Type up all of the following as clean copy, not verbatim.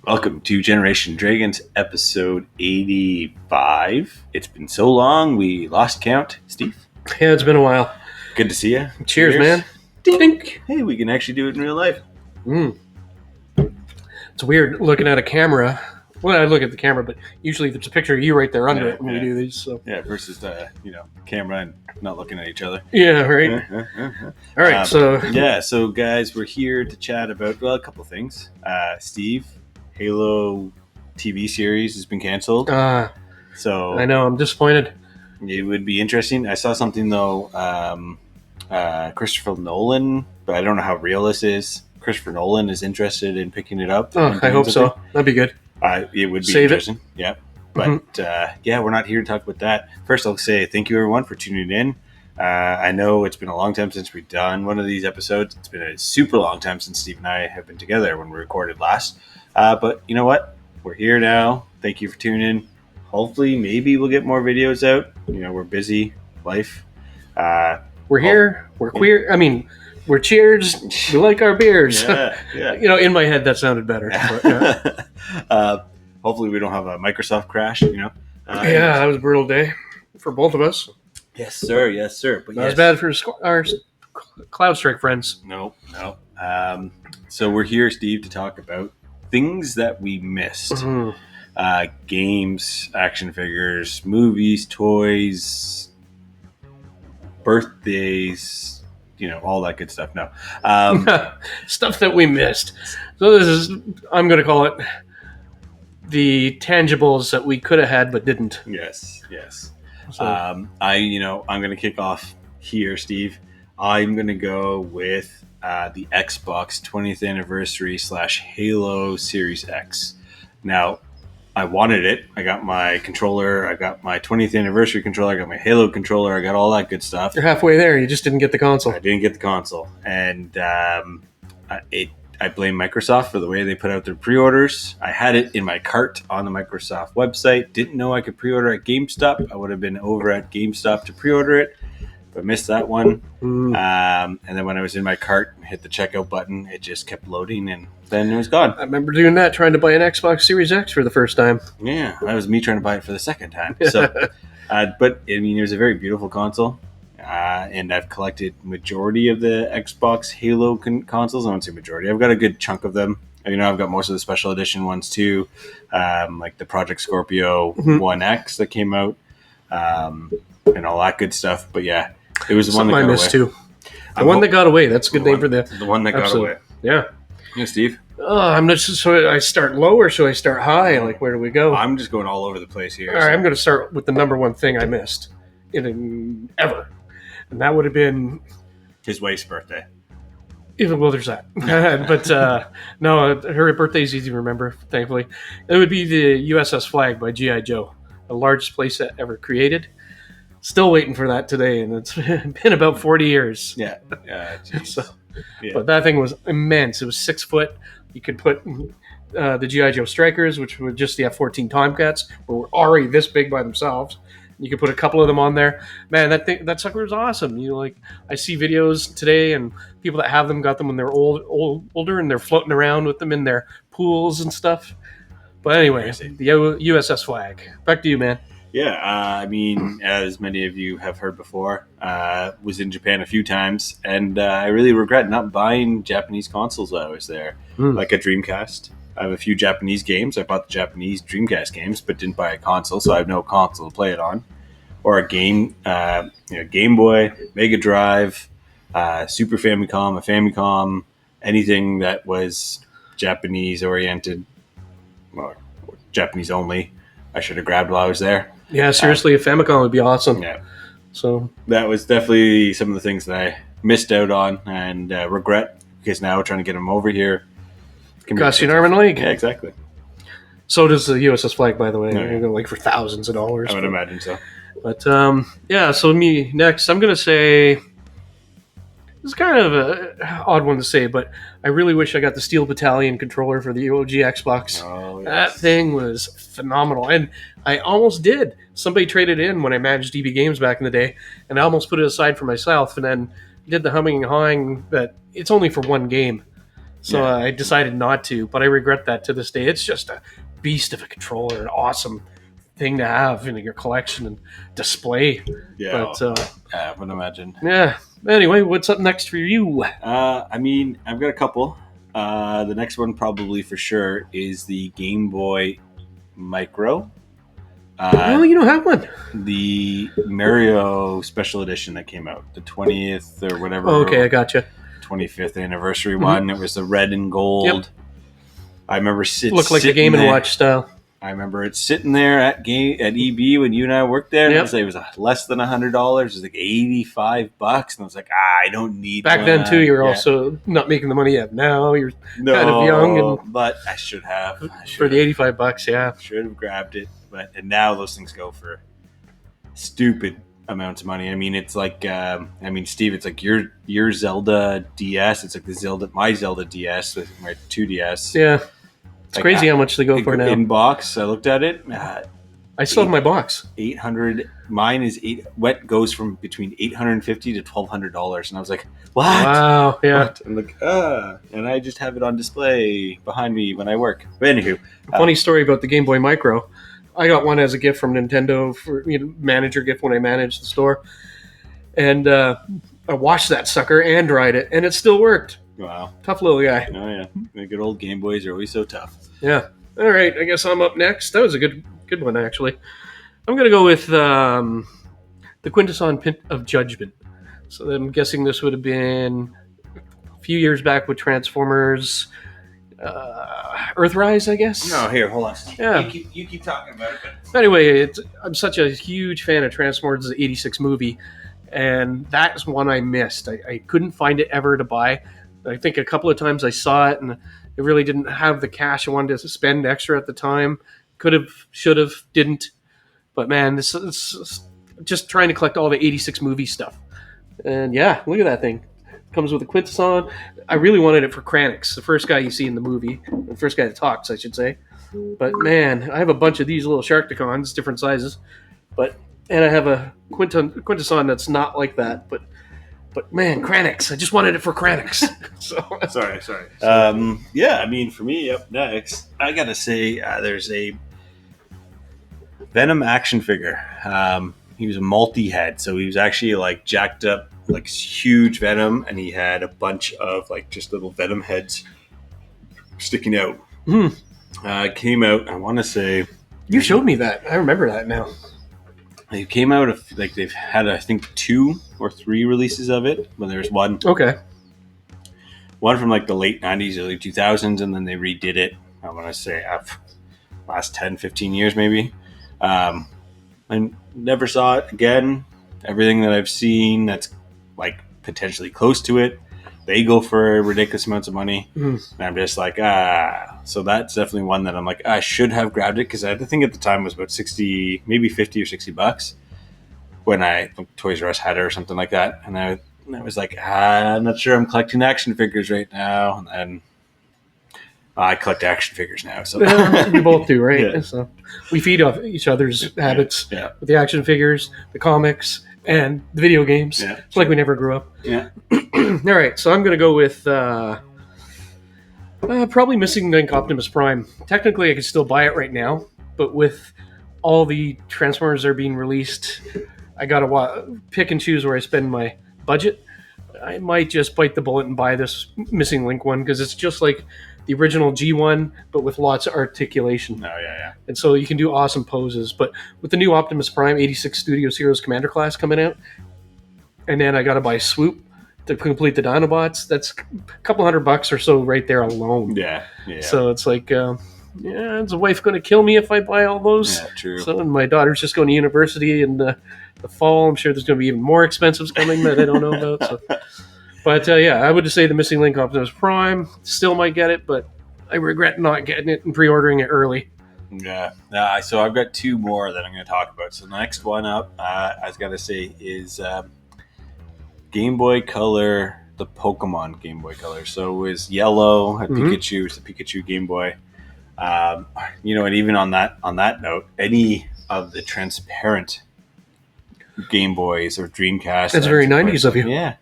Welcome to Generation Dragons, episode 85. It's been so long, we lost count. Steve, Yeah, it's been a while. good to see you. Cheers, man. Tink. Hey, we can actually do it in real life. It's weird looking at a camera. Well, I look at the camera, but usually there's a picture of you right there under it when we do these. So Yeah, versus the camera and not looking at each other. yeah, right. All right, So guys, we're here to chat about a couple things. Steve, Halo TV series has been canceled. So I know I'm disappointed. It would be interesting. I saw something though. Christopher Nolan, but I don't know how real this is. Christopher Nolan is interested in picking it up. Oh, I hope so. That'd be good. It would be Save interesting. Yeah. But we're not here to talk about that. First, I'll say thank you, everyone, for tuning in. I know it's been a long time since we've done one of these episodes. It's been a super long time since Steve and I have been together when we recorded last. But you know what? We're here now. Thank you for tuning in. Hopefully, maybe we'll get more videos out. We're busy. Life. We're here. We're queer. I mean, we're cheers. We like our beers. Yeah. In my head, that sounded better. But, hopefully, we don't have a Microsoft crash. that was a brutal day for both of us. Yes, sir. But Not as bad for our Cloud Strike friends. No. So we're here, Steve, to talk about things that we missed. Games, action figures, movies, toys, birthdays, all that good stuff. No. Stuff that we missed. So this is, I'm going to call it the tangibles that we could have had but didn't. Yes. So, I'm going to kick off here, Steve. I'm going to go with the Xbox 20th anniversary / Halo Series X. Now, I wanted it. I got my controller. I got my 20th anniversary controller. I got my Halo controller. I got all that good stuff. You're halfway there. You just didn't get the console. I didn't get the console. And I blame Microsoft for the way they put out their pre-orders. I had it in my cart on the Microsoft website. Didn't know I could pre-order at GameStop. I would have been over at GameStop to pre-order it, but missed that one. And then when I was in my cart, hit the checkout button, it just kept loading, and then it was gone. I remember doing that, trying to buy an Xbox Series X for the first time. Yeah, that was me trying to buy it for the second time. So, but I mean, it was a very beautiful console, and I've collected majority of the Xbox Halo consoles. I won't say majority. I've got a good chunk of them. I've got most of the special edition ones too, like the Project Scorpio 1X that came out, and all that good stuff. But yeah, it was the one that got I missed away. Too. The one that got away. That's a good name for the one that got away. Yeah. Yeah, Steve. I'm not sure. So I start low or should I start high? Like, where do we go? I'm just going all over the place here. All right, I'm going to start with the number one thing I missed ever, and that would have been his wife's birthday. Well, there's that. But no, her birthday's easy to remember, thankfully. It would be the USS Flag by G.I.Joe, the largest playset ever created. Still waiting for that today, and it's been about 40 years. Yeah. But that thing was immense. It was 6 foot. You could put the G.I. Joe Strikers, which were just the F-14 Tomcats, were already this big by themselves. You could put a couple of them on there. Man, that sucker was awesome. I see videos today, and people that have them got them when they're older, and they're floating around with them in their pools and stuff. But anyway, the USS Flag. Back to you, man. Yeah, I mean, as many of you have heard before, was in Japan a few times, and I really regret not buying Japanese consoles while I was there, like a Dreamcast. I have a few Japanese games. I bought the Japanese Dreamcast games, but didn't buy a console, so I have no console to play it on. Or a game, Game Boy, Mega Drive, Super Famicom, a Famicom, anything that was Japanese-oriented, or Japanese only, I should have grabbed while I was there. Yeah, seriously, a Famicom would be awesome. Yeah. So that was definitely some of the things that I missed out on and regret, because now trying to get them over here costs you an arm and a leg. Yeah, exactly. So does the USS Flag, by the way. Yeah. You're going like for thousands of dollars. I would imagine so. But so me next, I'm going to say, it's kind of an odd one to say, but I really wish I got the Steel Battalion controller for the OG Xbox. Oh, yes. That thing was phenomenal. And I almost did. Somebody traded in when I managed EB Games back in the day, and I almost put it aside for myself, and then did the humming and hawing that it's only for one game. So I decided not to, but I regret that to this day. It's just a beast of a controller, an awesome thing to have in your collection and display. Yeah, but I would imagine. Yeah. Anyway, what's up next for you? I mean, I've got a couple. The next one, probably for sure, is the Game Boy Micro. Oh, you don't have one. The Mario Special Edition that came out, the 20th or whatever. Oh, okay, I gotcha. 25th anniversary one. It was the red and gold. Yep. I remember looked like a Game & Watch style. I remember it sitting there at EB when you and I worked there. Yep. It was less than $100. It was like $85, and I was like, I don't need. Back then too, you're also not making the money you have now. You're kind of young, but I should have for the $85. Yeah, should have grabbed it. And now those things go for stupid amounts of money. I mean, it's like, Steve, it's like your Zelda DS. It's like my Zelda DS with my 2DS. Yeah. It's crazy how much they go for now. In box, I looked at it. I still have my box. 800. Mine is goes from between $850 to $1,200, and I was like, "What? Wow, yeah." What? I'm like, and I just have it on display behind me when I work. But anywho, funny story about the Game Boy Micro. I got one as a gift from Nintendo for manager gift when I managed the store, and I washed that sucker and dried it, and it still worked. Wow. Tough little guy. Oh, yeah. The good old Game Boys are always so tough. Yeah. All right. I guess I'm up next. That was a good one, actually. I'm going to go with the Quintesson of Judgment. So I'm guessing this would have been a few years back with Transformers Earthrise, I guess. No, here, hold on. Yeah. You keep talking about it. But anyway, I'm such a huge fan of Transformers, the 86 movie, and that's one I missed. I couldn't find it ever to buy. I think a couple of times I saw it, and I really didn't have the cash I wanted to spend extra at the time. Could have, should have, didn't. But man, this is just trying to collect all the 86 movie stuff. And yeah, look at that thing. Comes with a Quintesson. I really wanted it for Kranix, the first guy you see in the movie. The first guy that talks, I should say. But man, I have a bunch of these little Sharkticons, different sizes. And I have a Quintesson that's not like that, but man, Kranix. I just wanted it for Kranix. So sorry. Yeah, I mean, for me, up next, I gotta say, there's a Venom action figure. He was a multi-head, so he was actually like jacked up, like huge Venom, and he had a bunch of like just little Venom heads sticking out. Came out, I want to say, you showed me that. I remember that now. They came out of like they've had I think 2 or 3 releases of it. But there's one. Okay. One from like the late 90s, early 2000s, and then they redid it. I want to say last 10, 15 years maybe. I never saw it again. Everything that I've seen that's like potentially close to it, they go for ridiculous amounts of money. And I'm just like, So that's definitely one that I'm like, I should have grabbed it, because I think at the time it was about 60, maybe 50 or $60 when Toys R Us had it or something like that. And I was like, I'm not sure I'm collecting action figures right now. And then I collect action figures now. So we both do, right? Yeah. So we feed off each other's habits with the action figures, the comics, and the video games. Yeah, it's like we never grew up. Yeah. All right, so I'm going to go with probably Missing Link Optimus Prime. Technically, I could still buy it right now, but with all the Transformers that are being released, I got to pick and choose where I spend my budget. I might just bite the bullet and buy this Missing Link one, because it's just like the original G1, but with lots of articulation. Oh, yeah. And so you can do awesome poses. But with the new Optimus Prime 86 Studios Heroes Commander class coming out, and then I got to buy Swoop to complete the Dinobots, that's a couple $100 or so right there alone. Yeah. So it's like, is the wife going to kill me if I buy all those? Yeah, true. So, and my daughter's just going to university in the fall. I'm sure there's going to be even more expensives coming that I don't know about. So. But I would just say the Missing Link Optimus Prime still might get it, but I regret not getting it and pre-ordering it early. Yeah. So I've got 2 more that I'm going to talk about. So the next one up, I was going to say, is Game Boy Color, the Pokemon Game Boy Color. So it was yellow, had Pikachu, it was the Pikachu Game Boy. And even on that note, any of the transparent Game Boys or Dreamcast. That's very 90s of you. Yeah.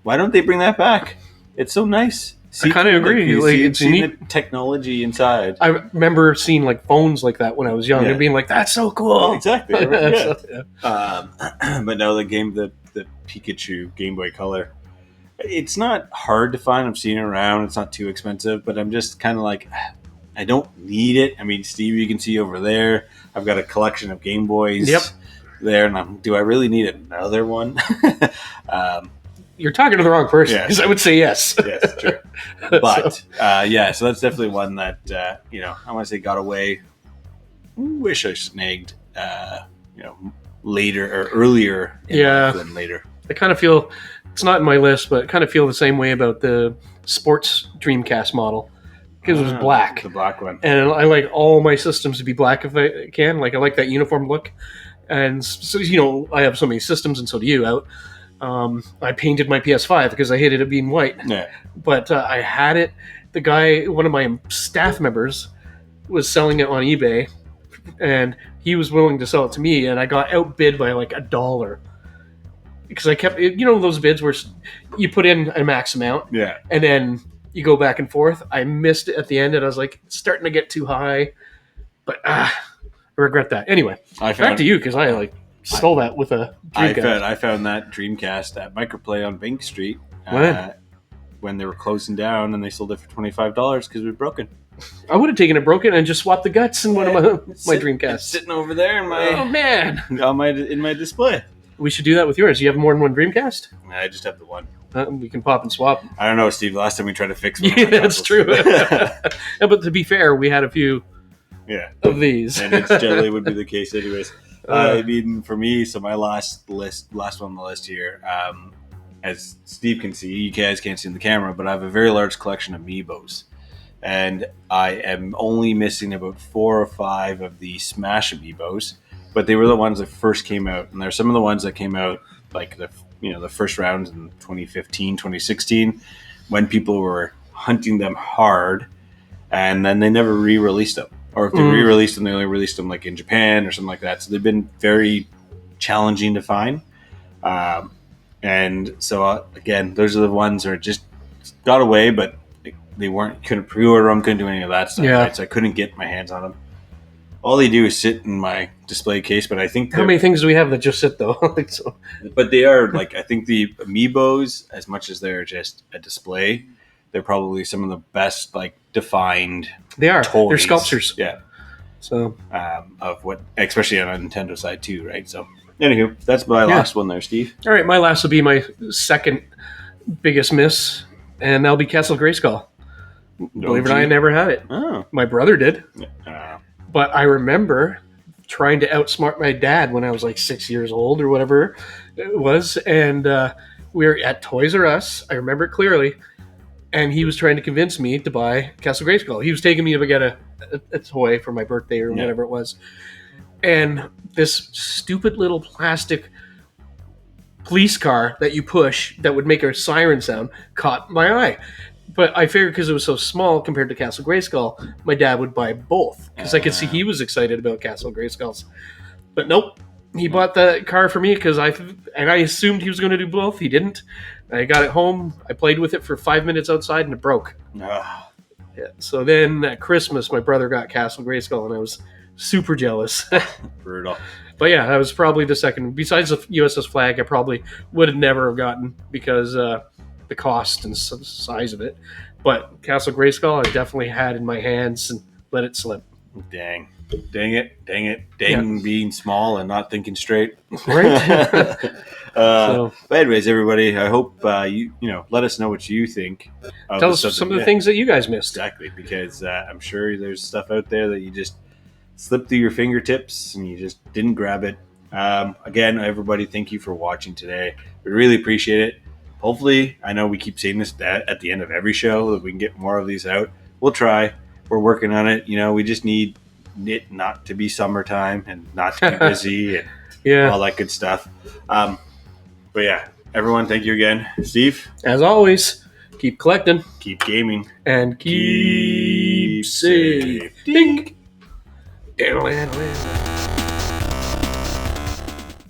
Why don't they bring that back? It's so nice. I kind of agree. Like, it's see neat. the technology inside. I remember seeing like phones like that when I was young and being like, "That's so cool." Exactly. Yeah. But no, the Pikachu Game Boy Color. It's not hard to find. I'm seeing it around. It's not too expensive, but I'm just kind of like, I don't need it. I mean, Steve, you can see over there, I've got a collection of Game Boys there, and do I really need another one? You're talking to the wrong person, because I would say yes. Yes, true. But, so that's definitely one that, I want to say got away. Wish I snagged, later or earlier in life than later. I kind of feel, it's not in my list, but I kind of feel the same way about the sports Dreamcast model. Because it was black. The black one. And I like all my systems to be black if I can. Like, I like that uniform look. And so, I have so many systems, and so do you out. I painted my PS5 because I hated it being white. Yeah. But I had it. The guy, one of my staff members, was selling it on eBay. And he was willing to sell it to me. And I got outbid by like $1. Because I kept, those bids where you put in a max amount. Yeah. And then you go back and forth. I missed it at the end, and I was like, it's starting to get too high. But I regret that. Anyway, back to you, because I stole that with a Dreamcast. I found that Dreamcast at Microplay on Bank Street when they were closing down, and they sold it for $25 because it was broken. I would have taken it broken and just swapped the guts in one of my Dreamcasts. It's sitting over there in my in my display. We should do that with yours. You have more than one Dreamcast? I just have the one. We can pop and swap. I don't know, Steve. Last time we tried to fix one. Yeah, that's true. But to be fair, we had a few of these. And it generally would be the case anyways. I mean, for me, so my last one on the list here, as Steve can see, you guys can't see in the camera, but I have a very large collection of Amiibos. And I am only missing about 4 or 5 of the Smash Amiibos. But they were the ones that first came out. And there's some of the ones that came out like the first rounds in 2015, 2016, when people were hunting them hard, and then they never re-released them. Or if they re-released them, they only released them like in Japan or something like that. So they've been very challenging to find. And so, again, those are the ones that just got away, but they couldn't pre-order them, couldn't do any of that stuff. Yeah. Right? So I couldn't get my hands on them. All they do is sit in my display case, but I think... How many things do we have that just sit, though? But they are, I think the Amiibos, as much as they're just a display, they're probably some of the best, defined... They are. toys. They're sculptures. Yeah. So... of what... Especially on a Nintendo side, too, right? So, anywho, that's my last one there, Steve. All right, my last will be my second biggest miss, and that'll be Castle Grayskull. Believe it or not, I never had it. Oh. My brother did. But I remember trying to outsmart my dad when I was 6 years old or whatever it was. And we were at Toys R Us. I remember it clearly. And he was trying to convince me to buy Castle Grayskull. He was taking me to get a toy for my birthday or whatever it was. And this stupid little plastic police car that you push that would make a siren sound caught my eye. But I figured because it was so small compared to Castle Grayskull, my dad would buy both. Because I could see he was excited about Castle Grayskulls. But nope. He bought the car for me because I assumed he was going to do both. He didn't. I got it home. I played with it for 5 minutes outside and it broke. Yeah. So then at Christmas, my brother got Castle Grayskull and I was super jealous. Brutal. But yeah, that was probably the second. Besides the USS Flag, I probably would have never have gotten because... the cost and size of it, but Castle Grayskull I definitely had in my hands and let it slip. Dang it, being small and not thinking straight. Right. But anyways, everybody, I hope you let us know what you think. Tell us some of the things that you guys missed. Exactly, because I'm sure there's stuff out there that you just slipped through your fingertips and you just didn't grab it. Again, everybody, thank you for watching today. We really appreciate it. Hopefully, I know we keep saying this at the end of every show, that we can get more of these out. We'll try. We're working on it. We just need it not to be summertime and not to be busy and all that good stuff. But yeah, everyone, thank you again. Steve? As always, keep collecting. Keep gaming. And keep safe. Dink.